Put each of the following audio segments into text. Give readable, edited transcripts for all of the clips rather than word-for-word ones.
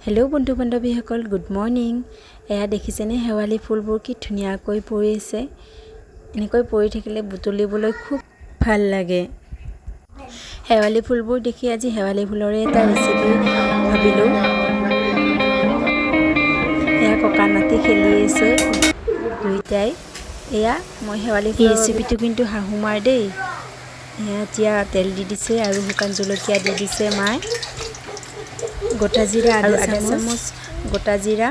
Hello बंधु बान्धवीসকল good मर्निং। एया देखिसेने हेवाली फुलबोर कि धुनियाকৈ परि আছে। এনেকৈ परि থাকিলে বুটলিবলৈ খুব ভাল লাগে। हेवाली फुलबोर देखि আজি हेवाली फुलৰে এটা ৰেচিপি ভাবিলো। এয়া ককা নাতি খেলি আছে দুইটাই। এয়া মই हेवाली ফুলৰ ৰেচিপিটো কিন্তু হাহুমাৰ দেই। এয়া এতিয়া তেল দি দিছে আৰু শুকান জলকীয়া দি দিছে মাই। गोटा जीरा आधा चामच गोटा जीरा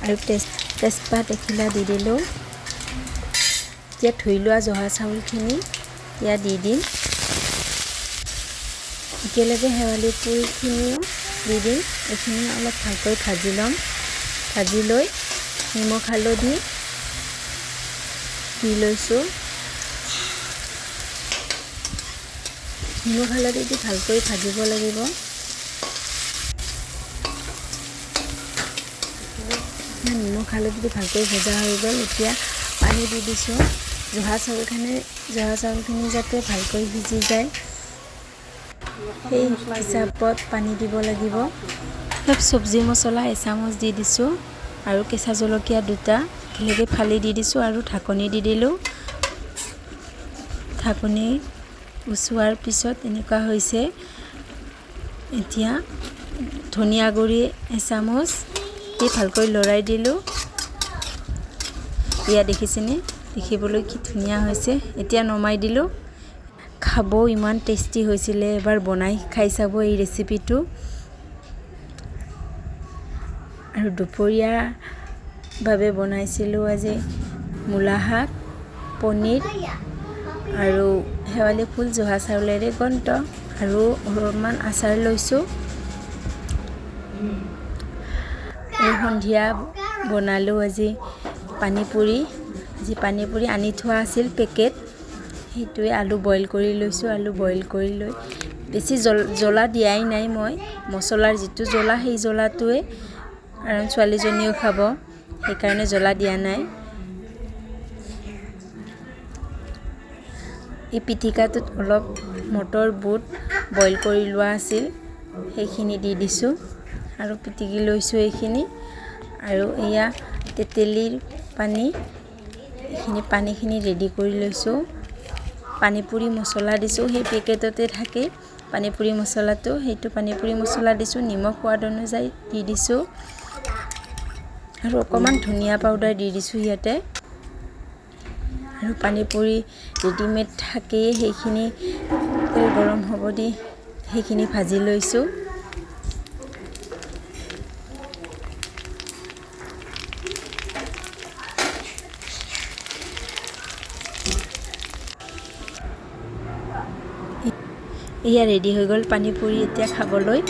और तेजपात एखिला दी दिलो। या धुई लोৱা জহা চাউলখিনি या दी दिम। एकेलगे हेवाली फुलखिनिও दी दिम। एखिनि अलप भालকৈ भाजी लम। भाजी লৈ নিমখ হালধি দি লৈছো। নিমখ হালধি দি ভালকৈ ভাজিব লাগিব। নিমখ হালধি ভালকৈ ভজা হৈ গ'ল। এতিয়া পানী দি দিছোঁ। জহা চাউলখিনি যাতে ভালকৈ সিজি যায় সেই হিচাপত পানী দিব লাগিব। চব্জি মছলা এচামুচ দি দিছোঁ আৰু কেঁচা জলকীয়া দুটা একেলগে ফালি দি দিছোঁ আৰু ঢাকনি দি দিলোঁ। ঢাকনি উচোৱাৰ পিছত এনেকুৱা হৈছে। এতিয়া ধনিয়া গুড়ি এচামুচ দি ভালকৈ লৰাই দিলোঁ। এয়া দেখিছেনে দেখিবলৈ কি ধুনীয়া হৈছে। এতিয়া নমাই দিলোঁ। খাব ইমান টেষ্টি হৈছিলে। এবাৰ বনাই খাই চাব এই ৰেচিপিটো। আৰু দুপৰীয়াৰ বাবে বনাইছিলোঁ আজি মূলা শাক পনীৰ আৰু হেৱালি ফুল জহা চাউলেৰে ঘণ্ট আৰু অলপমান আচাৰ লৈছোঁ। সন্ধিয়া বনালোঁ আজি পানীপুৰি। আজি পানীপুৰি আনি থোৱা আছিল পেকেট। সেইটোৱে আলু বইল কৰি লৈছোঁ। আলু বইল কৰি লৈ বেছি জ্বলা দিয়াই নাই মই। মছলাৰ যিটো জ্বলা সেই জ্বলাটোৱে, কাৰণ ছোৱালীজনীও খাব সেইকাৰণে জ্বলা দিয়া নাই। এই পিটিকাটোত অলপ মটৰ বুট বইল কৰি লোৱা আছিল সেইখিনি দি দিছোঁ আৰু পিটিকি লৈছোঁ এইখিনি। আৰু এয়া তেতেলীৰ পানী এইখিনি পানীখিনি ৰেডি কৰি লৈছোঁ। পানীপুৰি মছলা দিছোঁ। সেই পেকেটতে থাকে পানীপুৰি মছলাটো। সেইটো পানীপুৰি মছলা দিছোঁ। নিমখ সোৱাদ অনুযায়ী দি দিছোঁ আৰু অকণমান ধনিয়া পাউডাৰ দি দিছোঁ ইয়াতে। আৰু পানীপুৰি ৰেডিমেড থাকেই সেইখিনি তেল গৰম হ'ব দি সেইখিনি ভাজি লৈছোঁ। এয়া ৰেডি হৈ গ'ল পানীপুৰি এতিয়া খাবলৈ।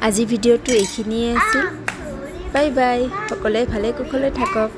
আজি ভিডিঅ'টো এইখিনিয়ে আছিল। Bye bye. সকলোৱে ভালে কুশলে থাকক।